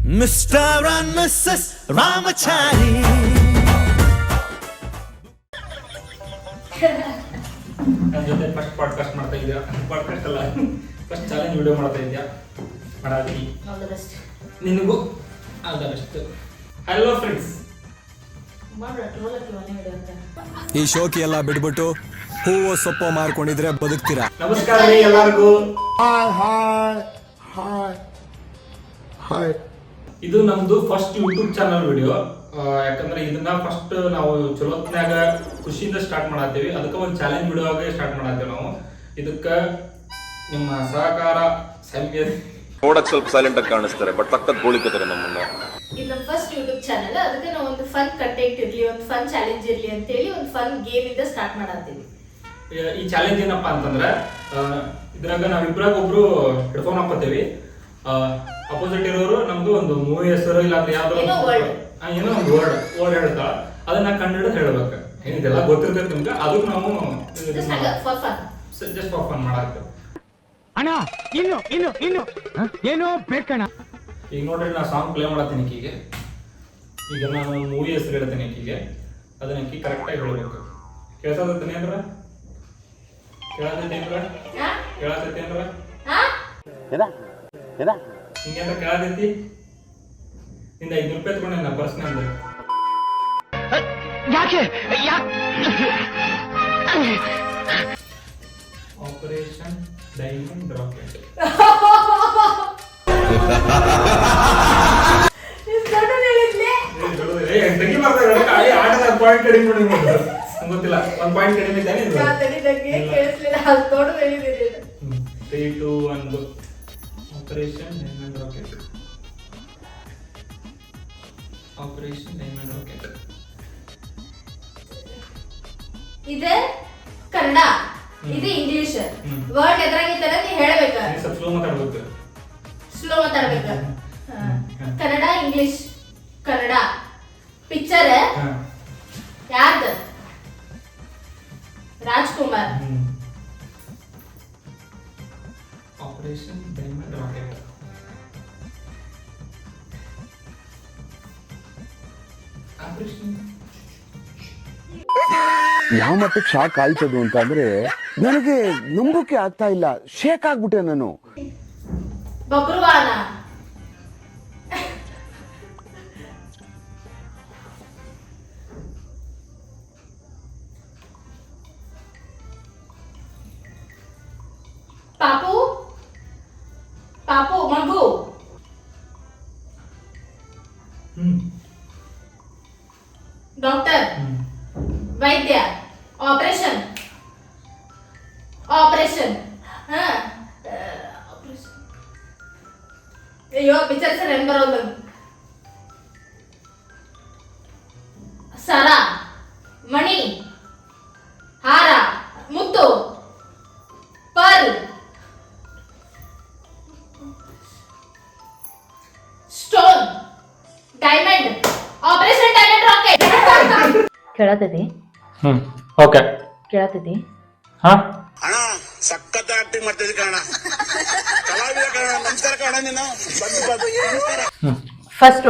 Mr. and Mrs. Ramachari. ನನ್ನ ಜೊತೆ first podcast ಮಾಡ್ತಾ ಇದೆಯಾ? ಪಾಡ್ಕಾಸ್ಟ್ ಅಲ್ಲ, ಫಸ್ಟ್ ಚಾಲೆಂಜ್ ವಿಡಿಯೋ ಮಾಡ್ತಾ ಇದೆಯಾ? ಮಾಡಾದಿ. All the best. ನಿನಗೂ all the best. Hello friends. ಈ ಶೋಕಿ ಎಲ್ಲ ಬಿಡ್ಬಿಟ್ಟು ಹೂವು ಸೊಪ್ಪು ಮಾರ್ಕೊಂಡಿದ್ರೆ ಬದುಕ್ತೀರಾ. ನಮಸ್ಕಾರ ರೀ ಎಲ್ಲರಿಗೂ. ಹಾಯ್. ಇದು ನಮ್ದು ಫಸ್ಟ್ ಯೂಟ್ಯೂಬ್ ಚಾನಲ್ ವಿಡಿಯೋ. ಯಾಕಂದ್ರೆ ಇದನ್ನ ಫಸ್ಟ್ ನಾವು ಚಲೋತ್ನಾಗ ಖುಷಿಯಿಂದ ಸ್ಟಾರ್ಟ್ ಮಾಡತ್ತೀವಿ. ಅದಕ್ಕೆ ಒಂದು ಚಾಲೆಂಜ್ ವಿಡಿಯೋ ಆಗಿ ಸ್ಟಾರ್ಟ್ ಮಾಡತ್ತೀವಿ ನಾವು. ಇದಕ್ಕೆ ನಿಮ್ಮ ಸಹಕಾರ ನೋಡಕ್ ಸ್ವಲ್ಪ ಸೈಲೆಂಟ್ ಆಗಿ ಕಾಣಿಸ್ತಾರೆ, ಬಟ್ ಸಖತ್ ಗೋಳಿಕತ್ತಾರೆ ನಮ್ಮನ್ನ. ಇದು ನಮ್ಮ ಫಸ್ಟ್ ಯೂಟ್ಯೂಬ್ ಚಾನಲ್. ಅದಕ್ಕೆ ನಾವು ಒಂದು ಫನ್ ಕಂಟೆಂಟ್ ಇರ್ಲಿ, ಒಂದು ಫನ್ ಚಾಲೆಂಜ್ ಇರ್ಲಿ ಅಂತ ಹೇಳಿ ಒಂದು ಫನ್ ಗೇಮ್ ಇಂದ ಸ್ಟಾರ್ಟ್ ಮಾಡತ್ತೀವಿ. ಈ ಚಾಲೆಂಜ್ ಏನಪ್ಪಾ ಅಂತಂದ್ರೆ, ಇದ್ರಾಗ ನಾವಿಬ್ರಾಗ ಒಬ್ರು ಹೆಡ್ಫೋನ್ ಹಾಕೋತೀವಿ. ಅಪೋಸಿಟ್ ಇರೋರು ನಮ್ದು ಒಂದು ಮೂವಿ ಹೆಸರು ಇಲ್ಲ ಯಾವ್ದೋ ಏನೋ ಒಂದು ವರ್ಡ್ ಹೇಳ್ತಾ ಅದನ್ನ ಕಂಡು ಹೇಳ್ಬೇಕು. ಇದೆಲ್ಲ ಗೊತ್ತಿರ್ತೈತೆ ನಿಮ್ಗೆ. ಅದಕ್ಕೆ ನಾವು ಜಸ್ಟ್ ಫಾರ್ ಫನ್ ಮಾಡಾಕ್ತೇವೆ. ಅಣ್ಣ ಇನ್ನು ಏನೋ ಬೇಕಣ್ಣ. ಈಗ ನೋಡ್ರಿ, ನಾ ಸಾಂಗ್ ಪ್ಲೇ ಮಾಡತ್ತೀನಿ ಈಕಿಗೆ. ಈಗ ನಾನು ಮೂವಿ ಹೆಸರು ಹೇಳ್ತೇನೆ ಈಕಿಗೆ. ಅದನ್ನ ಈಕಿ ಕರೆಕ್ಟಾಗಿ ಹೇಳ್ಬೇಕು. ಕೇಳ್ಸತೈತೇನೆ ಅಂದ್ರ ಹಿಂಗೇನ್ರ ಕೇಳತೈತಿ? ನಿಂದ 5 ರೂಪಾಯಿ ತಗೊಂಡೆ ನಾ personal. Operation diamond rocket. Point ಕಡಿಮೆ ಗೊತ್ತಿಲ್ಲ. ಒಂದ್ ಪಾಯಿಂಟ್ ಕಡಿಮೆ ಇದ್ದಾನೆ. 3, 2, 1 operation diamond rocket. Operation diamond rocket. ಇದು ಕನ್ನಡ, ಇದು ಇಂಗ್ಲಿಷ್. ವರ್ಡ್ ಎದ್ರಾಗಿತ್ತಲ್ಲ ನೀ ಹೇಳ್ಬೇಕು. ಸ್ಲೋ ಮಾತಾಡ್ಬೇಕು. ಸ್ಲೋ ಮಾತಾಡ್ಬೇಕು. ಕನ್ನಡ, ಇಂಗ್ಲಿಷ್. ಕನ್ನಡ ಪಿಕ್ಚರ್ ಯಾರ್ದು? Rajkumar. Operation diamond rocket. Operation ಯಾವ ಮಟ್ಟಕ್ಕೆ ಶಾಕ್ ಆಯ್ತದು ಅಂತ ಅಂದ್ರೆ ನನಗೆ ನಂಬೋಕೆ ಆಗ್ತಾ ಇಲ್ಲ. ಶೇಕ್ ಆಗ್ಬಿಟ್ಟೆ ನಾನು. ಬಬ್ರುವಾನ. ಪಾಪು ಪಾಪು ಮಗು. ಡಾಕ್ಟರ್, ವೈದ್ಯ. Operation operation. ಅಯ್ಯೋ ವಿಚಾರಿಸ ಏನ್ ಬರೋದು. ಸರ, ಮಣಿ, ಹಾರ, ಮುತ್ತು, pearl, stone, diamond. Operation diamond rocket. ಕೇಳತೈತಿ? ಓಕೆ ಕೇಳತೈತಿ. ಹಾ ಅಣ್ಣ ಸಖತ್ ಆಕ್ಟಿಂಗ್ ಮಾಡ್ತಿದ್ದೆ ಕಣ. ಕಲಾವಿದ ಕಣ. ನಮಸ್ಕಾರ ಕಣ. ನೀನು ಫಸ್ಟ್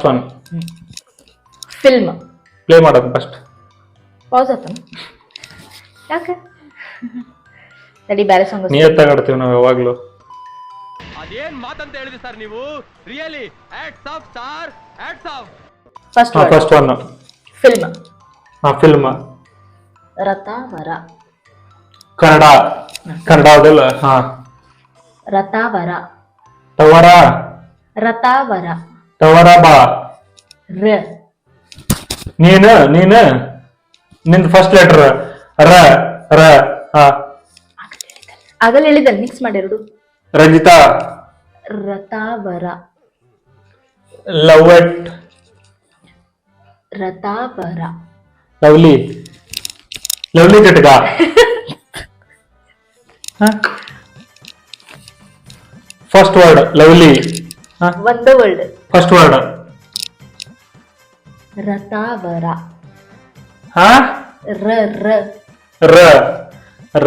ಒನ್. ಫಿಲ್ಮ್ ಪ್ಲೇ ಮಾಡೋದು ಫಸ್ಟ್. ಪಾಸ್ ಆಯ್ತು. ಯಾಕೆ ತಡಿ, ಬೇರೆ ಸಾಂಗ್. ನಿಯತ್ತಾಗಾಡ್ತೀವಿ ನಾವು ಯಾವಾಗ್ಲೂ. ಅದೇನ್ ಮಾತಂತ ಹೇಳಿದ್ರಿ ಸರ್ ನೀವು? Really hats off star, hats off. First one film. Film. Rathaavara. ಕನ್ನಡದಲ್ಲ. ಹಾ. ರತಾವರ. ಟವರ. ರತಾವರ. ಟವರ ಬಾ. ರ. ನೀನು ನಿಂದ ಫಸ್ಟ್ ಲೆಟರ್ ರ. ರ. ಹಾ. ಆಗಲ್ಲ ಹೇಳಿದಲ್ಲ, ಮಿಕ್ಸ್ ಮಾಡಿರೋದು. ರಂಜಿತಾ. ರತಾವರ. ಲವ್ಟ್. ರತಾವರ. ಲವ್ಲಿ ಜಟ್ಗ. First word lovely. ಒಂದು ವರ್ಡ್. First word Rathaavara. ಹಾ. ರ ರ ರ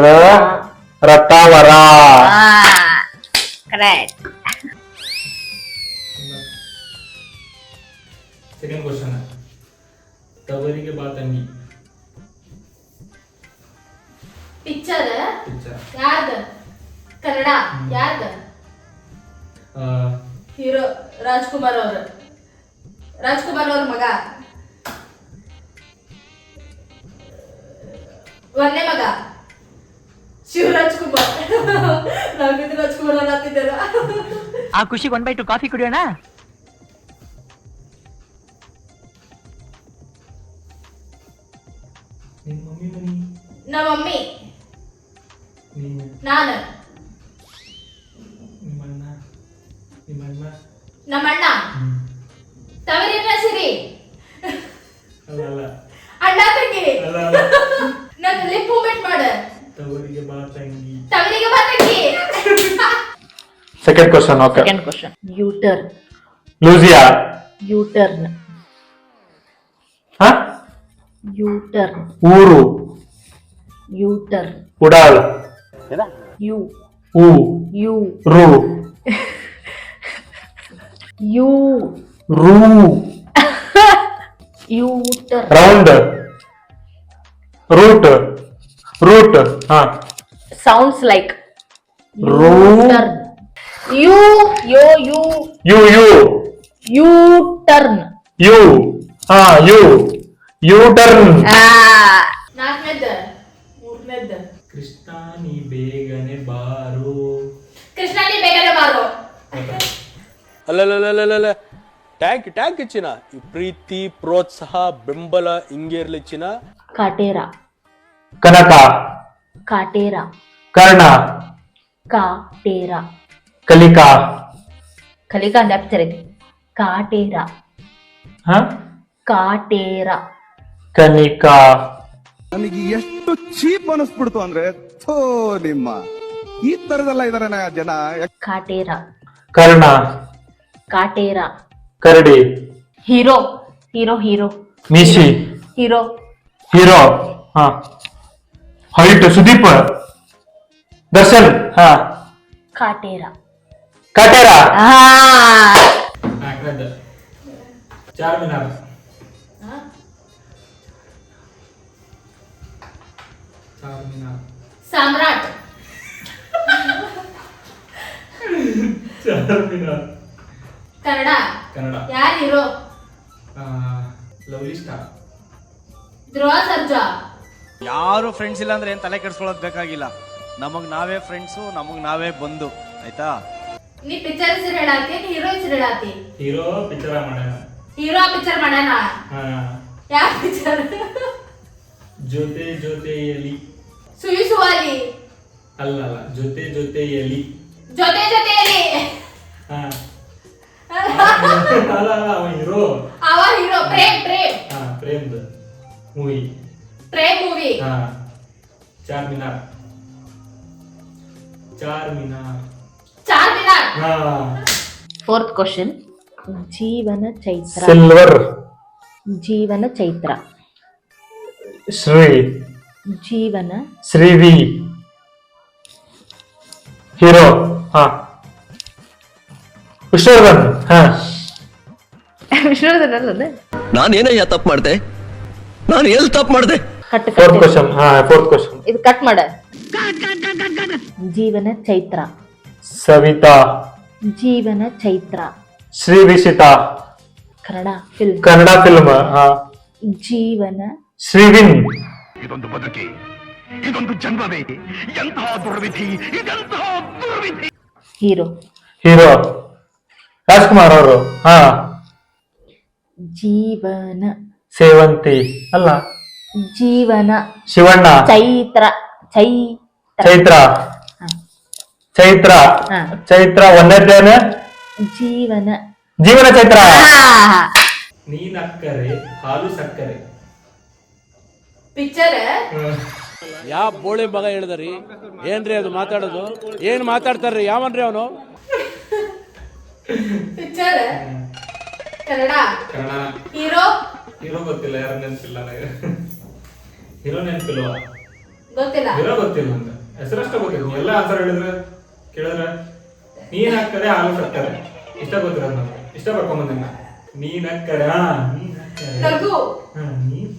ರ ರತಾವರ. ಕರೆಕ್ಟ್. ಸೆಕೆಂಡ್ ಕ್ವಶನ್, ತವರಿಗೆ ಬಾ ತಂಗಿ. ಪಿಕ್ಚರ್ ಪಿಕ್ಚರ್ ಯಾರ್ದ? ಕನ್ನಡ ಯಾರ್ದ? ಹೀರೋ ರಾಜ್ಕುಮಾರ್ ಅವ್ರ ಮಗ, ಒಂದೇ ಮಗ ಶಿವರಾಜ್ ಕುಮಾರ್. ನಾವಿದ್ದು ರಾಜ್ಕುಮಾರ್ ಅವ್ರು ಹಾಕ್ತಿದ್ದಾರ. ಆ ಖುಷಿಗೆ 1/2 ಕಾಫಿ ಕುಡಿಯೋಣ. ನಿಮ್ಮ ಮಮ್ಮಿ ಮನಿ, ನಮ್ಮ ಮಮ್ಮಿ, ನೀನು, ನಾನು, ನಿಮ್ಮಣ್ಣ, ನಿಮ್ಮಣ್ಣ, ನಮ್ಮಣ್ಣ, ತವರಿನ ಸಿರಿ, ಅಲ್ಲ ಅಣ್ಣ ತಂಗಿ. ಅಲ್ಲ ನನ್ನ ಲಿಪ್ ಮೂವ್ಮೆಂಟ್ ಮಾಡ. ತವರಿಗೆ ಬಾ ತಂಗಿ. ತವರಿಗೆ ಬಾ ತಂಗಿ. Second question. Okay. Second question. U turn. Lucia. U turn. ಹಾ? ಯೂಟರ್ನ್. ಊರು. ಯೂಟರ್ನ್. ಉಡಾಲ್. ಯು. ಊ. ಯು. ರು. ಯು. ರು. ಯೂಟರ್ನ್. ರೌಂಡ್. ರೂಟ್. ರೂಟ್. ಹಾ. Sounds like Ru- U. Yo. You. U. U. U-turn. U. ಹಾ. ಯು. U turn. ನಾಲ್ಕನೇದ, ಮೂರನೇದ. ಕೃಷ್ಣ ನೀ ಬೇಗನೆ ಬಾರು. ಕೃಷ್ಣ ನೀ ಬೇಗನೆ ಬಾರೋ. ಅಲ್ಲಲ್ಲಲ್ಲಲ್ಲ ಟ್ಯಾಂಕ್ ಚಿನ್ನ. ಈ ಪ್ರೀತಿ ಪ್ರೋತ್ಸಾಹ ಬೆಂಬಲ ಹಿಂಗೆ ಇರ್ಲಿ ಚಿನ್ನ. ಕಾಟೇರ. ಕನಕ. ಕಾಟೇರ. ಕರ್ಣ. ಕಾಟೇರ. ಕಲಿಕಾ. ಕಲಿಕಾ ಅಂತ ಅಕ್ಷರ ಐತಿ. ಕಾಟೇರ. ಹಾ. ಕಾಟೇರ. ಕನಿಕಾ. ನನಗೆ ಎಷ್ಟು ಚೀಪ್ ಅನಿಸ್ಬಿಡ್ತು ಅಂದ್ರೆ, ಥೋ ನಿಮ್ಮ ಈ ತರದೆಲ್ಲ ಇದಾರೆ ಜನ. ಕಾಟೇರ. ಕರ್ಣ. ಕಾಟೇರ. ಕರಡಿ. ಹೀರೋ. ಹೀರೋ. ಹೀರೋ. ಮೀಸಿ. ಹೀರೋ. ಹೀರೋ. ಹಾ. ಹೈಟ್. ಸುದೀಪ್. ದರ್ಶನ್. ಹಾ. ಕಾಟೇರ. ಕಟೇರ. ನಾಲ್ಕನೇದ, ಚಾರ್ಮಿನಾರ್. ಚಾರ್ಮಿನಾರ್. ಸಾಮ್ರಾಟ್. ಚಾರ್ಮಿನಾರ್. ಕನ್ನಡ ಕನ್ನಡ. ಯಾರು hero? Lovely star. Dhruva Sarja. ಯಾರು ಫ್ರೆಂಡ್ಸ್ ಇಲ್ಲ ಅಂದ್ರೆ ಏನ್ ತಲೆ ಕೆಡ್ಸ್ಕೊಳ್ಳೋದ್ ಬೇಕಾಗಿಲ್ಲ. ನಮಗ್ ನಾವೇ ಫ್ರೆಂಡ್ಸು, ನಮಗ್ ನಾವೇ ಬಂದು ಆಯ್ತಾ. ನೀ ಪಿಕ್ಚರ್ ಹೆಸರು ಹೇಳಾತಿ, ಹೀರೋ ಹೆಸರು ಹೇಳಾತಿ? ಹೀರೋ ಪಿಕ್ಚರ್ ಮಾಡ್ಯಾನ. ಹೀರೋ ಪಿಕ್ಚರ್ ಮಾಡ್ಯಾನ. ಯಾವ ಪಿಕ್ಚರ್? ಜೊತೆ ಜೊತೆಯಲಿ. ಸುಯಿ ಸುವಾಲಿ. ಅಲ್ಲ ಜೊತೆ ಜೊತೆಯಲಿ. ಜೊತೆ ಜೊತೆಯಲ್ಲಿ. ಅಲ್ಲ ಅವ ಹೀರೋ. ಅವ ಹೀರೋ. ಪ್ರೇಮ್. ಪ್ರೇಮ್ದು movie. Prem movie. Charminar. Charminar. Fourth question. Jeevana Chaitra. Silver. Jeevana Chaitra. Shri. Jeevana. ಶ್ರೀವಿ. ಹೀರೋ. ಹಾ. ವಿಷ್ಣುವರ್ಧನ್. ಹಾ. ವಿಷ್ಣುವರ್ಧನ್ ಅಲ್ಲದೆ. ನಾನೇನಯ್ಯ ತಪ್ಪು ಮಾಡ್ದೆ? ನಾನು ಎಲ್ಲಿ ತಪ್ಪು ಮಾಡ್ದೆ? ಕಟ್. Fourth question. ಹಾ. Fourth question. ಇದು ಕಟ್ ಮಾಡ. ಜೀವನ ಚೈತ್ರ. ಸವಿತಾ. ಜೀವನ ಚೈತ್ರ. ಶ್ರೀ ವಿಶಿತಾ. ಕನ್ನಡ ಫಿಲ್ಮ್. ಕನ್ನಡ ಫಿಲ್ಮ್. ಹಾ. ಜೀವನ. ಶ್ರೀವಿನ್. ಇದೊಂದು ಬದುಕಿ, ಇದೊಂದು ಜನ್ಮವೇ, ಎಂತಹ ದುರ್ವಿಧಿ, ಇದೆಂತಹ ದುರ್ವಿಧಿ. ಹೀರೋ. ಹೀರೋ ರಾಜ್ಕುಮಾರ್ ಅವರು. ಹಾ. ಜೀವನ. ಸೇವಂತಿ. ಅಲ್ಲ. ಜೀವನ. ಶಿವಣ್ಣ. ಚೈತ್ರ. ಚೈತ್ರ. ಚೈತ್ರ. ಚೈತ್ರ. ಒಂದೇನ. ಜೀವನ. ಜೀವನ ಚೈತ್ರ. ನೀನಕ್ಕರೆ ಹಾಲು ಸಕ್ಕರೆ. ಪಿಕ್ಚರ್. ಯಾವ ಬೋಳಿ ಮಗ ಹೇಳಿದ್ರಿ? ಏನ್ರಿ ಅದು ಮಾತಾಡೋದು? ಏನ್ ಮಾತಾಡ್ತಾರ್ರಿ? ಯಾವನ್ರಿ ಅವನು? ಪಿಕ್ಚರ್. ಕನ್ನಡ. ಹೀರೋ. ಹೀರೋ ಗೊತ್ತಿಲ್ಲ, ಯಾರು ನೆನಪಿಲ್ಲ ನನಗೆ. ಹೀರೋ ನೆನಪಿಲ್ವಾ? ಗೊತ್ತಿಲ್ಲ. ಹೀರೋ ಗೊತ್ತಿಲ್ಲ ಅಂತ ಹೆಸರಷ್ಟ ಗೊತ್ತಿಲ್ಲ. ಎಲ್ಲ ಆನ್ಸರ್ ಕೇಳಿದ್ರೆ ನೀನ್ ಹಾಕ್ತಾರೆ ಹಾಲು ಸಕ್ಕರೆ ಇಷ್ಟ ಗೊತ್ತಿರೋದು. ನನಗೆ ಇಷ್ಟ ಬರ್ಕೊಂಬಂದಿನ. ನೀನಕ್ಕರ ನಗು. ನೀನ್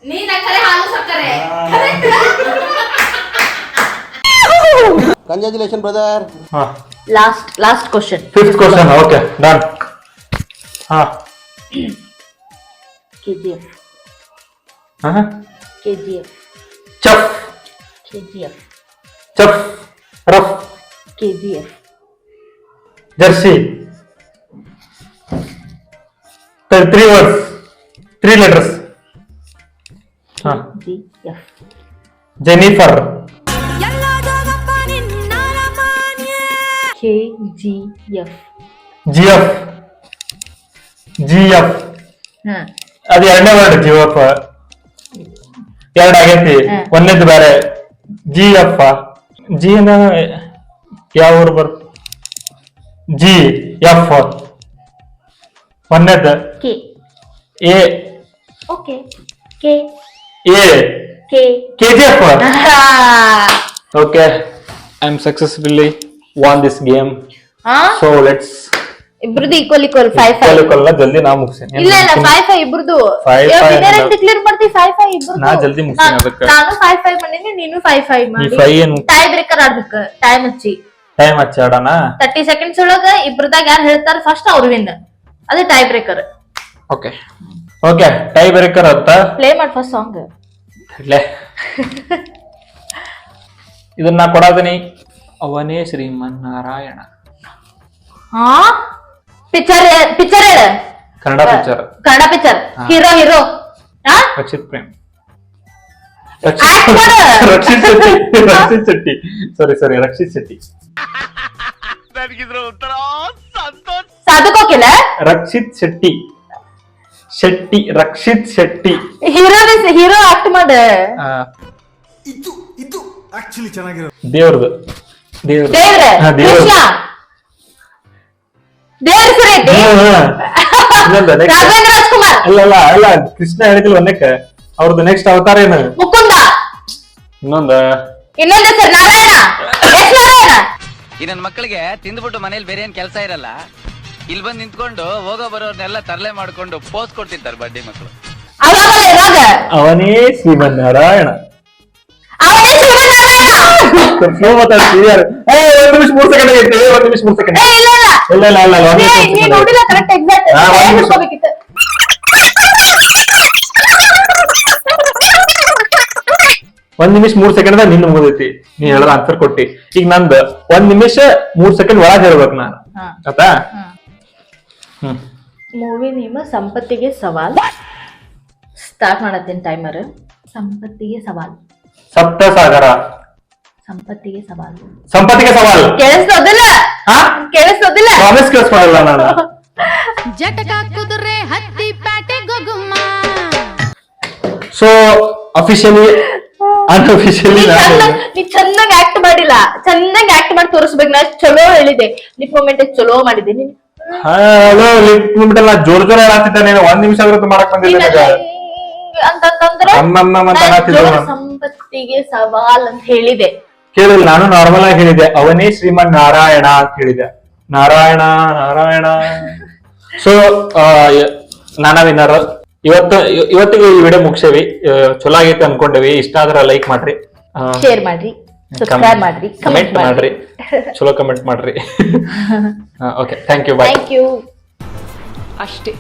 ನೀನ್ ಅಕ್ಕರೆ ಹಾಲು ಸಕ್ಕರೆ. Congratulation brother. ಹಾ last question. 5th question. Okay done. ಹಾ KGF. ಹಾ KGF. ಚಫ್ KGF. ಚಫ್ ರಫ್ KGF. ಜರ್ಸಿ. 3 words, 3 letters. ಹಾ KGF. Jennifer. KGF. G F. G F ಹಾ ಅದು ಎರಡನೇ ವರ್ಡ್. ಜಿಎಫ್ ಎರಡು ಆಗೈತಿ. ಒಂದೇದು ಬೇರೆ. G F. ಜಿ ನ ಯಾವ ಊರು ಬರ್? G F. ಒಂದೇದು K. A. Okay. K. A. K. KGF. Okay, I'm successfully won this game. ಹಾ So let's ಇಬ್ರದ್ದು ಈಕ್ವಲ್ 5-5. ಜಲ್ದಿ ನಾ ಮುಗಿಸ್ತೇನೆ. ಇಲ್ಲ 5-5 ಇಬ್ರದ್ದು. 5-5 ಡಿಕ್ಲೇರ್ ಮಾಡ್ತೀವಿ 5-5 ಇಬ್ರದ್ದು. ನಾ ಜಲ್ದಿ ಮುಗಿಸ್ತೀನಿ ಅದಕ್ಕೆ. ನಾನು 5-5 ಮಾಡೀನಿ, ನೀನು 5-5 ನೀ ಮಾಡಿ. 5 ಏನು ಟೈ ಬ್ರೇಕರ್ ಆಡ್ಬೇಕು. ಟೈಮ್ ಹಚ್ಚಿ ಟೈಮ್ ಹಚ್ಚಾಡಣ. 30 seconds ಒಳಗ ಇಬ್ರದಾಗ ಯಾರು ಹೇಳ್ತಾರ ಫಸ್ಟ್ ಅವ್ರು ವಿನ್. ಅದೇ tie breaker. Okay okay tie breaker ಅಂತ ಪ್ಲೇ ಮಾಡಿ ಫಸ್ಟ್ ಸಾಂಗ್. ಇಲ್ಲೇ ಇದನ್ನ ಕೊಡಾದನಿ. ಅವನೇ ಶ್ರೀಮನ್ನಾರಾಯಣ. ಹಾ ಪಿಕ್ಚರ್ ಹೇಳ. Kannada picture. Kannada picture. Hero ಹಾ ರಕ್ಷಿತ್ ಪ್ರೇಮ್. Act ಮಾಡು. ರಕ್ಷಿತ್ ಶೆಟ್ಟಿ. ಸಾರಿ ರಕ್ಷಿತ್ ಶೆಟ್ಟಿ. ಸಾಧಕೋಕಿಲ್ಲ. ರಕ್ಷಿತ್ ಶೆಟ್ಟಿ. ರಕ್ಷಿತ್ ಶೆಟ್ಟಿ. ಹೀರೋ ಆಕ್ಟ್ ಮಾಡ. ಇದು ಆಕ್ಚುಲಿ ಚೆನ್ನಾಗಿರೋ ದೇವ್ರದು. ದೇವ್ರ ಹಾ, ದೇವ್ರ. ಕೃಷ್ಣ. ದೇವ್ರ ಸುರೇಟಿ. ಇನ್ನೊಂದು next. ರಾಘವೇಂದ್ರ ರಾಜ್ಕುಮಾರ್. ಅಲ್ಲ ಕೃಷ್ಣ ಹೇಳಿದಿಲ್ಲ ಒಂದಕ್ಕೆ. ಅವ್ರದ್ದು ನೆಕ್ಸ್ಟ್ ಅವತಾರ ಏನು? ಮುಕುಂದ. ಇನ್ನೊಂದು ಸರ್ ನಾರಾಯಣ. ಎಸ್ ನಾರಾಯಣ. ಈ ನನ್ನ ಮಕ್ಕಳಿಗೆ ತಿಂದ್ಬಿಟ್ಟು ಮನೇಲಿ ಬೇರೆ ಏನ್ ಕೆಲಸ ಇರಲ್ಲ, ಇಲ್ಲಿ ಬಂದು ನಿಂತ್ಕೊಂಡು ಹೋಗೋ ಬರೋರ್ನೆಲ್ಲ ತರಲೆ ಮಾಡ್ಕೊಂಡು ಪೋಸ್ ಕೊಡ್ತಿರ್ತಾರೆ ಬಡ್ಡಿ ಮಕ್ಕಳು. ಅವನೇ ಶ್ರೀಮನ್ನಾರಾಯಣ. ಅವನೇ ಶ್ರೀಮನ್ನಾರಾಯಣ. ಒಂದ್ ನಿಮಿಷ 3 ಸೆಕೆಂಡ್ ಆಗೈತೆ. 1 ನಿಮಿಷ 3 ಸೆಕೆಂಡ್. ಇಲ್ಲ ನೀ ನೋಡಿಲ್ಲ ಕರೆಕ್ಟ್ ಎಕ್ಸಾಕ್ಟ್. ಹಾ, ಒಂದ್ ನಿಮಿಷ. ಹೋಗ್ಬೇಕಿತ್ತು. 1 ನಿಮಿಷ 3 ಸೆಕೆಂಡ್ ನಿಂದ ಮುಗಿದೈತಿ. ನೀ ಹೇಳಿದ ಆನ್ಸರ್ ಕೊಟ್ಟಿ. ಈಗ ನಂದು 1 ನಿಮಿಷ 3 ಸೆಕೆಂಡ್ ಒಳಗೆ ಹೇಳ್ಬೇಕು ನಾನು. ಆತಾ? ಮೂವಿ ನೇಮ ಸಂಪತ್ತಿಗೆ ಸವಾಲ್. Start ಮಾಡತ್ತೀನಿ timer. ಸಂಪತ್ತಿಗೆ ಸವಾಲ್. ಸಪ್ತಸಾಗರ. ಸಂಪತ್ತಿಗೆ ಸವಾಲ್. ಕೇಳಿಸ್ತೋದಿಲ್ಲ. ಪ್ರಾಮಿಸ್ ಕೇಳಿಸ್ಕೊಳ್ಳಲ್ಲ ನಾನು. ಜಟಕ ಕುದುರೆ ಹತ್ತಿ ಪ್ಯಾಟೆ ಗೊಗುಮ್ಮ. ಸೊ ಅಫಿಷಿಯಲಿ ಅನ್ಅಫಿಷಿಯಲಿ ನೀ ಚೆನ್ನಾಗಿ ಆಕ್ಟ್ ಮಾಡಿಲ್ಲ. ಚೆನ್ನಾಗಿ ಆಕ್ಟ್ ಮಾಡಿ ತೋರಿಸ್ಬೇಕು. ನಾ ಚಲೋ ಹೇಳಿದೆ. ಲಿಪ್ ಮೂಮೆಂಟ್ ಚಲೋ ಮಾಡಿದ್ದೀನಿ. ಲಿಪ್ ಮೂಮೆಂಟ್ ಎಲ್ಲ ಜೋರ್ ಹೇಳತ್ತಿದ್ದಾನೆ. 1 ನಿಮಿಷ ಆದ್ರೂ ಮಾಡಕ್ ಬಂದಿಲ್ಲ ಅಂತಂದ್ರೆ ಸಂಪತ್ತಿಗೆ ಸವಾಲ್ ಅಂತ ಹೇಳಿದೆ. ಕೇಳಿಲ್ಲ. ನಾನು ನಾರ್ಮಲ್ ಆಗಿ ಹೇಳಿದೆ ಅವನೇ ಶ್ರೀಮನ್ ನಾರಾಯಣ ಅಂತ ಹೇಳಿದೆ. ನಾರಾಯಣ. ಸೊ ನಾನ ವಿನ್ನರ್. ಇವತ್ತಿಗೆ ಈ ವಿಡಿಯೋ ಮುಗಿಸೇವಿ. ಚಲೋ ಆಗೈತೆ ಅನ್ಕೊಂಡೇವಿ. ಇಷ್ಟ ಆದ್ರ ಲೈಕ್ ಮಾಡ್ರಿ, ಶೇರ್ ಮಾಡ್ರಿ, ಸಬ್ಸ್ಕ್ರೈಬ್ ಮಾಡ್ರಿ, ಕಮೆಂಟ್ ಮಾಡ್ರಿ. ಚಲೋ ಕಮೆಂಟ್ ಮಾಡ್ರಿ. Okay, thank you. Bye. Thank you. ಅಷ್ಟೇ.